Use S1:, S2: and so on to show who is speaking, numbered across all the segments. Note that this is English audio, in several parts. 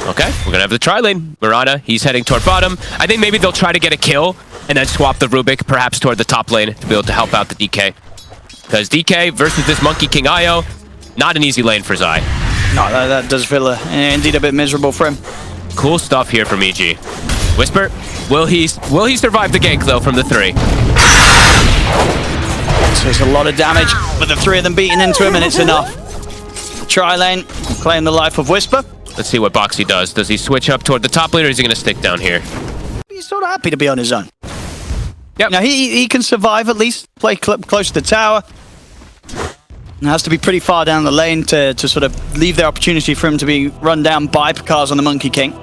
S1: Okay, we're gonna have the tri-lane. Mirana, he's heading toward bottom. I think maybe they'll try to get a kill and then swap the Rubik perhaps toward the top lane to be able to help out the DK. Because DK versus this Monkey King Io, not an easy lane for Zai.
S2: No, that does feel indeed a bit miserable for him.
S1: Cool stuff here from EG. Whisper, will he survive the gank though from the 3?
S2: So it's a lot of damage, but the 3 of them beating into him, and it's enough. Tri-lane, claim the life of Whisper.
S1: Let's see what Boxy does. Does he switch up toward the top lane, or is he going to stick down here?
S2: He's sort of happy to be on his own.
S1: Yep.
S2: Now, he can survive at least, play close to the tower. It has to be pretty far down the lane to sort of leave the opportunity for him to be run down by Pakaz on the Monkey King.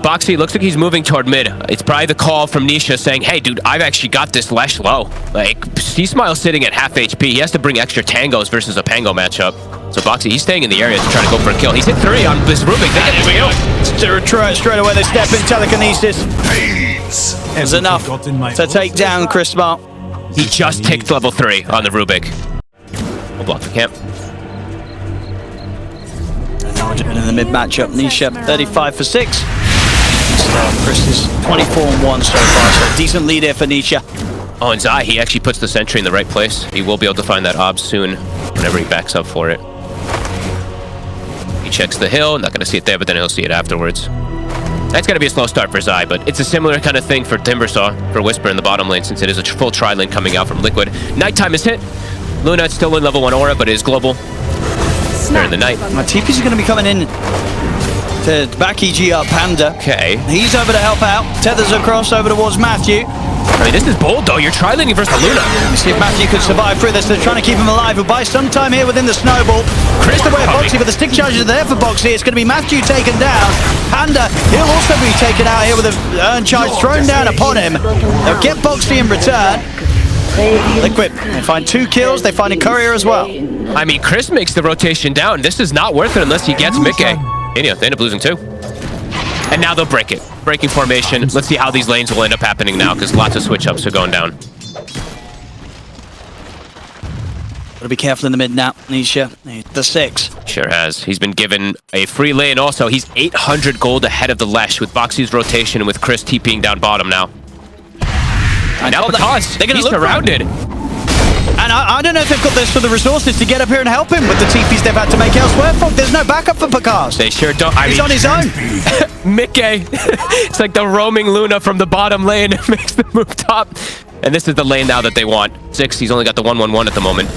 S1: Boxy, looks like he's moving toward mid. It's probably the call from Nisha saying, hey, dude, I've actually got this Lesh low. Like, C-Smile's sitting at half HP. He has to bring extra tangos versus a Pango matchup. So Boxy, he's staying in the area to try to go for a kill. He's hit 3 on this Rubik. They get the kill.
S2: Straight away, they step in telekinesis. It's enough to take down Chris Smart.
S1: He just ticked level 3 on the Rubik. We'll block the camp.
S2: And now we're doing in the mid matchup. Nisha, 35 for 6. Chris is 24-1 so far, so a decent lead here for Nisha.
S1: Oh, and Zai, he actually puts the sentry in the right place. He will be able to find that ob soon, whenever he backs up for it. He checks the hill, not going to see it there, but then he'll see it afterwards. That's going to be a slow start for Zai, but it's a similar kind of thing for Timbersaw, for Whisper in the bottom lane, since it is a full tri-lane coming out from Liquid. Nighttime is hit. Luna still in level 1 aura, but it is global. During the night.
S2: My TP's are going to be coming in to back EG up. Panda.
S1: Okay.
S2: He's over to help out. Tethers across over towards Matthew.
S1: I mean, this is bold, though. You're tri-laning versus Luna.
S2: Let's see if Matthew could survive through this. They're trying to keep him alive. We'll buy some time here within the snowball. Chris away at Boxy, but the stick charges are there for Boxy. It's going to be Matthew taken down. Panda, he'll also be taken out here with an urn charge thrown down upon him. They'll get Boxy in return. Liquid, they find 2 kills. They find a courier as well.
S1: I mean, Chris makes the rotation down. This is not worth it unless he gets Mickey. And yeah, they end up losing 2. And now they'll break it. Breaking formation. Let's see how these lanes will end up happening now, because lots of switch-ups are going down.
S2: Gotta be careful in the mid now, Nisha. The 6.
S1: Sure has. He's been given a free lane also. He's 800 gold ahead of the Lesh with Boxy's rotation and with Chris TPing down bottom now. And now Pakaz, he's surrounded.
S2: And I don't know if they've got this for the resources to get up here and help him with the TPs they've had to make elsewhere. There's no backup for Pakaz.
S1: They sure don't.
S2: He's on his own.
S1: Mickey. It's like the roaming Luna from the bottom lane makes the move top. And this is the lane now that they want. 6, he's only got the 1-1-1 at the moment.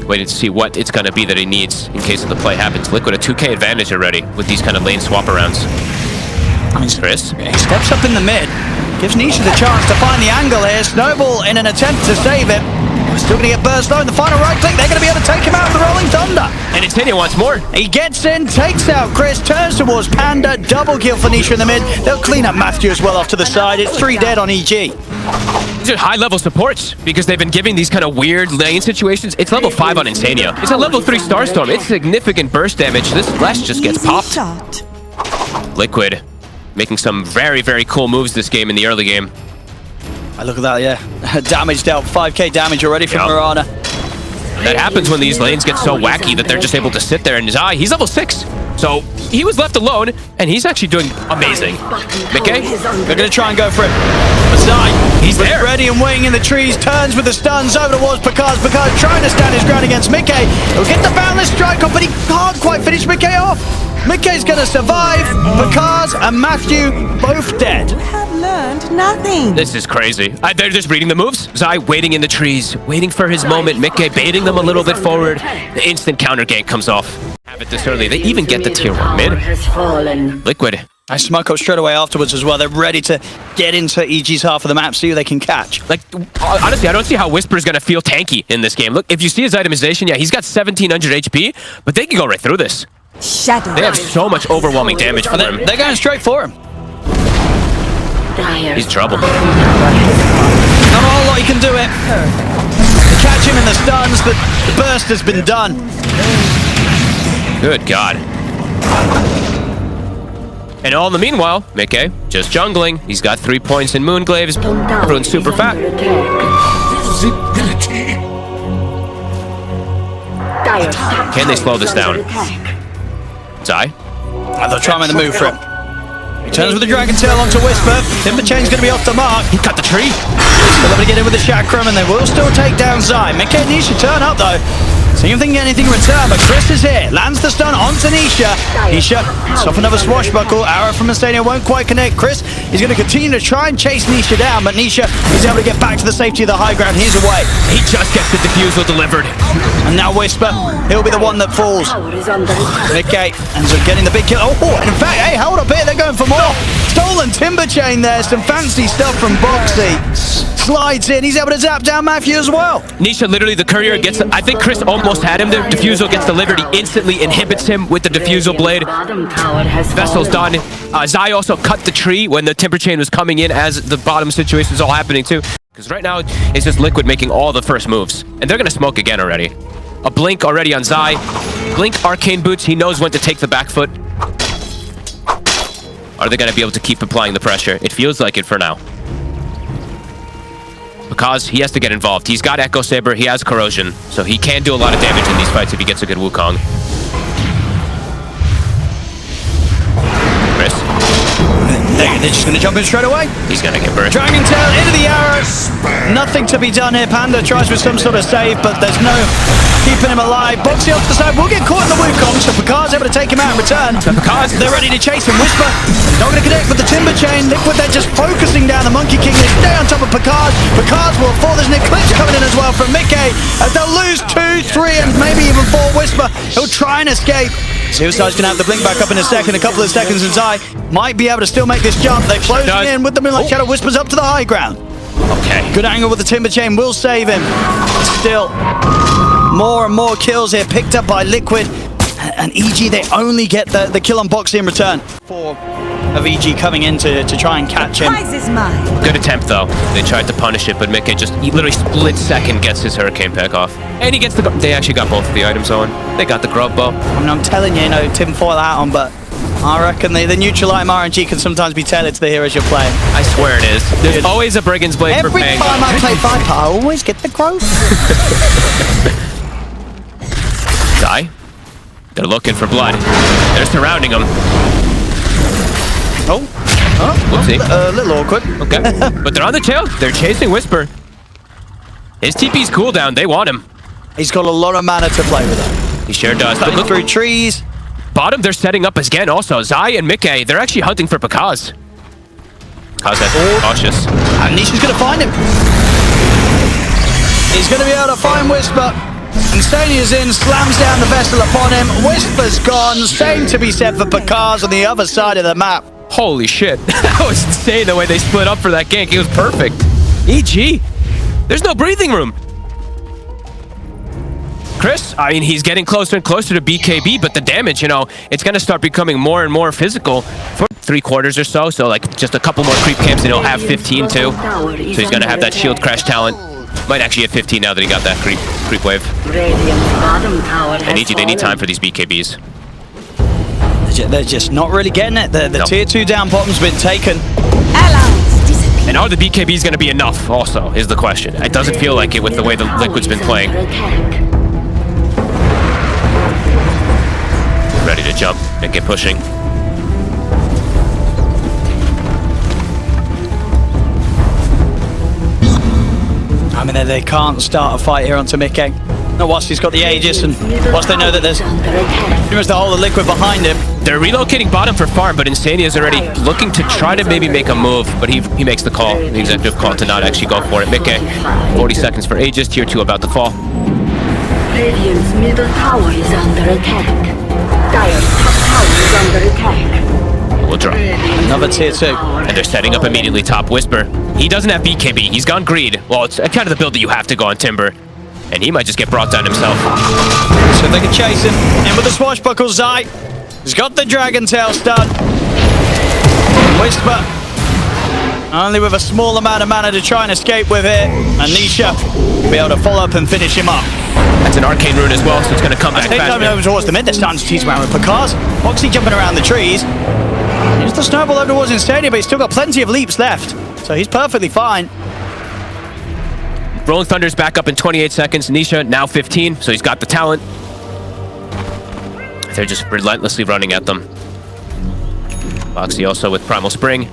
S1: Waiting to see what it's going to be that he needs in case of the play happens. Liquid a 2k advantage already with these kind of lane swap arounds. Chris.
S2: He steps up in the mid. Gives Nisha the chance to find the angle here. Snowball in an attempt to save it. We're still going to get burst low in the final right click. They're going to be able to take him out of the Rolling Thunder.
S1: And Insania wants more.
S2: He gets in, takes out Chris, turns towards Panda. Double kill for Nisha in the mid. They'll clean up Matthew as well off to the side. It's 3 dead on EG.
S1: These are high-level supports because they've been giving these kind of weird lane situations. It's level 5 on Insania. It's a level 3 Starstorm. It's significant burst damage. This Lesh just gets popped. Liquid making some very, very cool moves this game in the early game.
S2: I look at that, yeah. Damage dealt, 5k damage already from Mirana.
S1: That happens when these lanes get so wacky that they're just able to sit there and Zai, he's level 6. So he was left alone, and he's actually doing amazing. Mickey?
S2: They're going to try and go for it. But Zai, he's there. Ready and waiting in the trees, turns with the stuns over towards Pakaz. Pakaz trying to stand his ground against Mickey. He'll get the boundless strike off, but he can't quite finish Mickey off. Mickey's going to survive. Pakaz and Matthew both dead.
S3: You have learned nothing.
S1: This is crazy. They're just reading the moves. Zai waiting in the trees, waiting for his moment. Mickey baiting them a little bit forward. The instant counter gank comes off. Have it this early. They even get the tier 1 mid. Liquid.
S2: I smoke up straight away afterwards as well. They're ready to get into EG's half of the map, see who they can catch.
S1: Like, honestly, I don't see how Whisper's going to feel tanky in this game. Look, if you see his itemization, yeah, he's got 1700 HP, but they can go right through this.
S3: Shadow.
S1: They have so much overwhelming damage for him.
S2: They're going straight for him.
S1: He's trouble.
S2: Not a whole lot he can do it. They catch him in the stuns, but the burst has been done.
S1: Good God. And all in the meanwhile, Mickey just jungling. He's got 3 points in Moonglaves. Everyone's super fat. Can they slow this down? Zai?
S2: They'll try and make the move for him. He turns with the Dragon Tail onto Whisper. Timber Chain's going to be off the mark.
S1: He cut the tree.
S2: Still able to get in with the Chakram, and they will still take down Zai. Mickey and Nisha turn up though. See if they can get anything in return, but Chris is here. Lands the stun onto Nisha. Nisha, off another swashbuckle. Arrow from Mastania won't quite connect. Chris is going to continue to try and chase Nisha down, but Nisha is able to get back to the safety of the high ground. He's away.
S1: He just gets the defusal delivered.
S2: And now Whisper, he'll be the one that falls. Mickey ends up getting the big kill. Oh, and in fact, hey, hold up here. They're going for more. Stolen Timber Chain there. Some fancy stuff from Boxy. Slides in. He's able to zap down Matthew as well.
S1: Nisha, literally, the courier gets... I think Chris almost had him. The defusal gets delivered. He instantly inhibits him with the defusal blade. Vessel's done. Zai also cut the tree when the Timber Chain was coming in as the bottom situation was all happening too. Because right now, it's just Liquid making all the first moves. And they're going to smoke again already. A blink already on Zai. Blink Arcane Boots. He knows when to take the back foot. Are they going to be able to keep applying the pressure? It feels like it for now. Because he has to get involved. He's got Echo Saber, he has Corrosion, so he can do a lot of damage in these fights if he gets a good Wukong. Chris.
S2: They're just going to jump in straight away.
S1: He's going to get burst.
S2: Dragon Tail into the arrow. Nothing to be done here. Panda tries with some sort of save, but there's no keeping him alive. Boxy off the side will get caught in the Wukong, so Picard's able to take him out in return. They're ready to chase him. Whisper not going to connect with the Timber Chain. Liquid, they're just focusing down the Monkey King. They stay on top of Picard. Picard's will fall. There's an Eclipse coming in as well from Mickey. As they'll lose 2, 3, and maybe even 4. Whisper, he'll try and escape. Suicide's going to have the blink back up in a second. A couple of seconds, and Zai might be able to still make this jump. They're closing in with the Moonlight Shadow. Whispers up to the high ground.
S1: Okay.
S2: Good angle with the Timber Chain will save him. Still, more and more kills here picked up by Liquid. And EG, they only get the kill on Boxy in return. 4 of EG coming in to try and catch him.
S3: Prize is mine.
S1: Good attempt, though. They tried to punish it, but Mickey just literally split second gets his Hurricane Peck off. And he gets the... They actually got both of the items on. They got the grub bow.
S2: I mean, I'm telling you, Tim foil out on, but I reckon the neutral item RNG can sometimes be tailored to the heroes you're playing.
S1: I swear it is. There's always a Brigand's Blade for paying.
S2: Every time I play Viper, I always get the growth.
S1: Die. They're looking for blood. They're surrounding him.
S2: Oh.
S1: Whoopsie.
S2: A little awkward.
S1: Okay. But they're on the tail. They're chasing Whisper. His TP's cooldown. They want him.
S2: He's got a lot of mana to play with him.
S1: He sure does.
S2: But look through trees.
S1: Bottom, they're setting up again also. Zai and Mickey, they're actually hunting for Pakaz. Pakaz that's cautious.
S2: And Nisha's going to find him. He's going to be able to find Whisper. Insania's in, slams down the vessel upon him. Whisper's gone. Same to be said for Pakaz on the other side of the map.
S1: Holy shit. That was insane the way they split up for that gank. It was perfect. EG. There's no breathing room. Chris, I mean, he's getting closer and closer to BKB, but the damage, it's going to start becoming more and more physical for 3/4 or so. So, like, just a couple more creep camps and he'll have 15 too. So he's going to have that shield crash talent. Might actually get 15 now that he got that creep wave. And EG, they need time for these BKBs.
S2: They're just not really getting it. The tier 2 down bottom's been taken.
S3: Allies disappear.
S1: And are the BKBs going to be enough also, is the question. It doesn't feel like it with the way the Liquid's been playing. Ready to jump and get pushing.
S2: I mean, they can't start a fight here onto Mickey. Not whilst he's got the Aegis, and whilst they know that there's pretty much the whole of Liquid behind him.
S1: They're relocating bottom for farm, but Insania's already looking to try to maybe make a move, but he makes the call, the executive call to not actually go for it. Mickey, 40 seconds for Aegis, tier 2 about to fall.
S4: Radiant's middle tower is under attack. Dire's top tower is under attack.
S1: We'll drop.
S2: Another tier 2.
S1: And they're setting up immediately top Whisper. He doesn't have BKB. He's gone Greed. Well, it's kind of the build that you have to go on Timber. And he might just get brought down himself.
S2: So they can chase him. In with the swashbuckle, Zai. He's got the Dragon Tail stun. Whisper. Only with a small amount of mana to try and escape with it. And Nisha will be able to follow up and finish him up.
S1: That's an Arcane Rune as well, so it's going to come back fast.
S2: Over towards the mid. They're starting to tease around with Pakaz. Boxy jumping around the trees. Here's the snowball over towards Instania, but he's still got plenty of leaps left. So he's perfectly fine.
S1: Rolling Thunder's back up in 28 seconds. Nisha now 15, so he's got the talent. They're just relentlessly running at them. Boxy also with Primal Spring.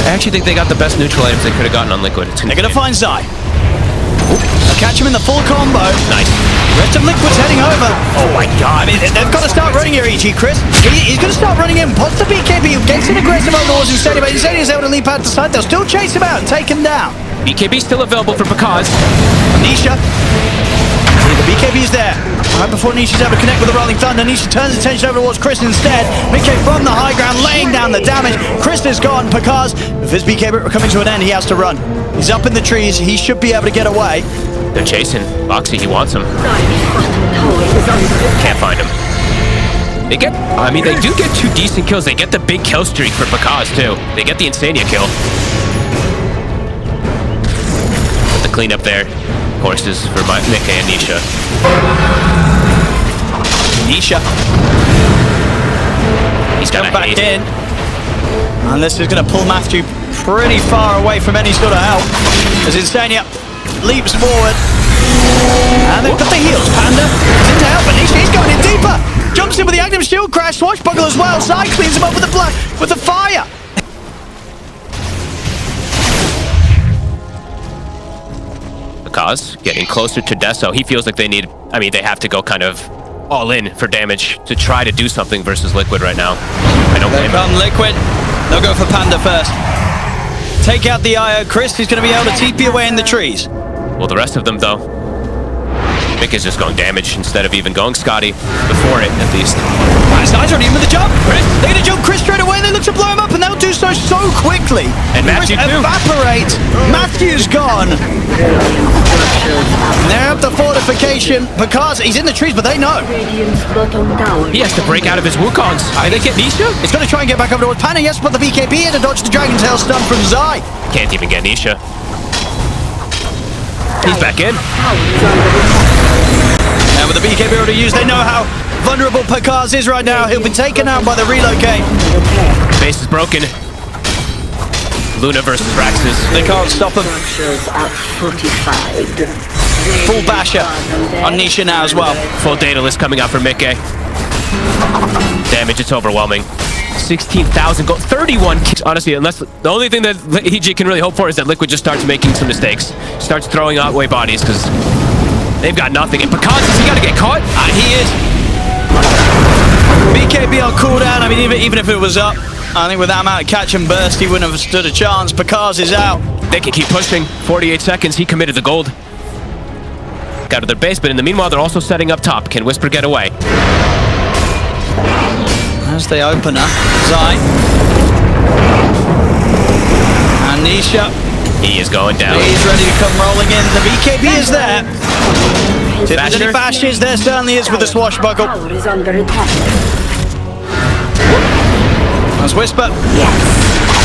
S1: I actually think they got the best neutral items they could have gotten on Liquid.
S2: They're going to find Zai. They'll catch him in the full combo.
S1: Nice.
S2: Rest of Liquid's heading over.
S1: Oh my god.
S2: I mean, they've got to start running here, EG, Chris. He's going to start running in. Pots the BKB, gets an aggressive over towards Insania, but Insania is able to leap out the side. They'll still chase him out and take him down.
S1: BKB still available for Pakaz.
S2: Nisha. The BKB's there. Right before Nisha's able to connect with the Rolling Thunder, Nisha turns attention over towards Chris instead. BK from the high ground, laying down the damage. Chris is gone. Pakaz, if his BKB coming to an end, he has to run. He's up in the trees. He should be able to get away.
S1: They're chasing Boxy. He wants him. Can't find him. They get, I mean, they do get 2 decent kills. They get the big kill streak for Pakaz too. They get the Insania kill. Put the cleanup there. Horses for Mika and Nisha.
S2: Nisha.
S1: He's got
S2: back in. And this is going to pull Matthew pretty far away from any sort of help. As Insania leaps forward. And they've got the heals. Panda is in to help, but Nisha, he's going in deeper. Jumps in with the active shield crash. Swashbuckle as well. Side cleans him up with the fire.
S1: Pakaz getting closer to Deso. He feels like they need, I mean, they have to go kind of all in for damage to try to do something versus Liquid right now. I don't blame
S2: them. Liquid. They'll go for Panda first. Take out the IO. Chris is going to be able to TP away in the trees.
S1: Well, the rest of them, though. Mick is just going damage instead of even going Scotty before it, at least.
S2: Zai's already in with the jump. Chris, they're going to jump Chris straight away. They look to blow him up, and they'll do so quickly.
S1: And Matthew too.
S2: Evaporate. Matthew's gone. They're up the fortification because he's in the trees, but they know.
S1: He has to break out of his Wukongs. Are they get Nisha?
S2: It's going to try and get back over towards Panda. Yes, but the BKB had to dodge the Dragon Tail stun from Zai.
S1: Can't even get Nisha. He's back in.
S2: And with the BKB already used, they know how vulnerable Pakaz is right now. He'll be taken out by the relocate.
S1: Base is broken. Luna versus Raxus.
S2: They can't stop him. Full basher on Nisha now as well.
S1: Full data list coming out for Mickey. Damage, it's overwhelming. 16,000 gold, 31 kills. Honestly, unless the only thing that EG can really hope for is that Liquid just starts making some mistakes, starts throwing away bodies, because they've got nothing. And Pakaz, is he got to get caught?
S2: He is. BKB on cooldown. I mean, even if it was up, I think with that amount of catch and burst, he wouldn't have stood a chance. Pakaz is out.
S1: They can keep pushing. 48 seconds. He committed the gold. Got to their base, but in the meanwhile, they're also setting up top. Can Whisper get away?
S2: As they open up, Zai. And Nisha.
S1: He is going down.
S2: He's ready to come rolling in. The BKB is there. If there's any bashes, there certainly is with the swashbuckle. As Whisper.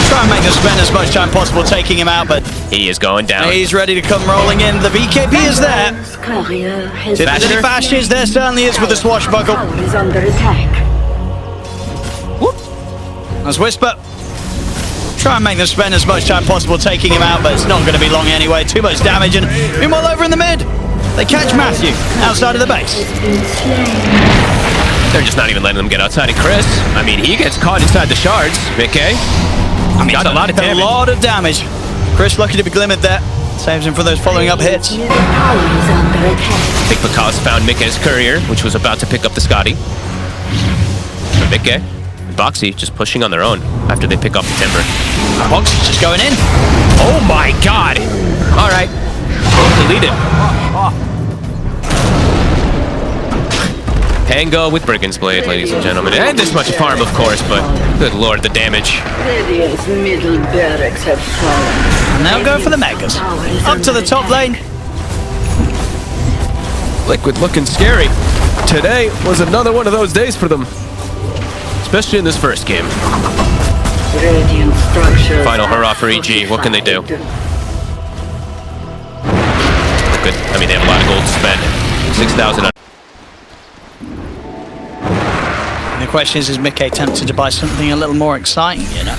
S2: Try and make them spend as much time possible taking him out, but
S1: he is going down.
S2: He's ready to come rolling in. The BKB is there. If there's any bashes, there certainly is with the swashbuckle. As Whisper. Try and make them spend as much time possible taking him out, but it's not going to be long anyway. Too much damage, and meanwhile over in the mid, they catch Matthew outside of the base.
S1: They're just not even letting them get outside of Chris. I mean, he gets caught inside the shards, Mickey. I mean, got a lot of damage.
S2: A lot of damage. Chris lucky to be glimmered there. Saves him for those following up hits.
S1: I think Pakaz found Mickey's courier, which was about to pick up the Scotty. But Mickey and Boxy just pushing on their own after they pick up the timber.
S2: Boxy's just going in.
S1: Oh my god! All right. Deleted. Pango with Brigand's Blade, ladies and gentlemen. And this much farm, of course, but good lord, the damage.
S2: And now go for the Megas. Up to the top lane.
S1: Liquid looking scary. Today was another one of those days for them. Especially in this first game. Final hurrah for EG. What can they do? Good. I mean, they have a lot of gold to spend. 6,000.
S2: And the question is Mickey tempted to buy something a little more exciting, you know?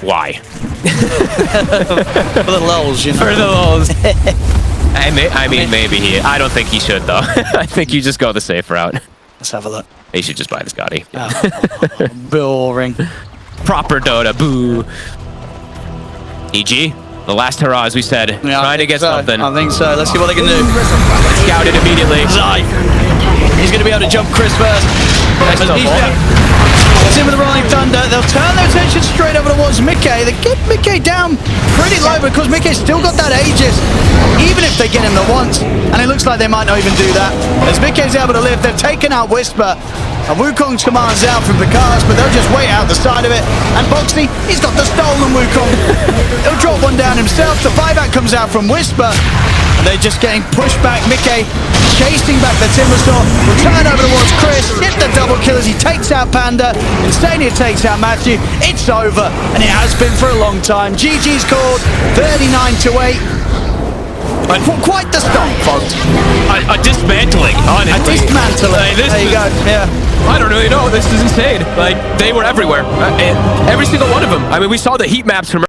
S1: Why?
S2: For the lulz, you know?
S1: For the lulz. I mean, maybe he... I don't think he should, though. I think you just go the safe route.
S2: Let's have a look.
S1: He should just buy the Scotty.
S2: Oh, boring.
S1: Proper Dota, boo. EG, the last hurrah, as we said.
S2: Yeah,
S1: trying to get something.
S2: I think so. Let's see what they can do.
S1: Scouted immediately.
S2: Zai. He's going to be able to jump Chris first.
S1: Nice
S2: As
S1: double.
S2: He's in with the Rolling Thunder. They'll turn their attention straight over towards Mickey. They get Mickey down pretty low because Mickey's still got that Aegis, even if they get him the once. And it looks like they might not even do that. As Mickey's able to live, they've taken out Whisper. And Wukong's commands out from the cast, but they'll just wait out the side of it. And Boxy, he's got the stolen Wukong. He'll drop one down himself. The buyback comes out from Whisper. And they're just getting pushed back. Mickey chasing back the Timbersaw. Will turn over towards Chris. Get the double kill as he takes out Panda. Instania takes out Matthew. It's over. And it has been for a long time. GG's called 39-8. Quite the stomp, folks.
S1: A dismantling, honestly.
S2: A dismantling. There you go. Yeah.
S1: I don't really know. This is insane. Like, they were everywhere. Every single one of them. I mean, we saw the heat maps from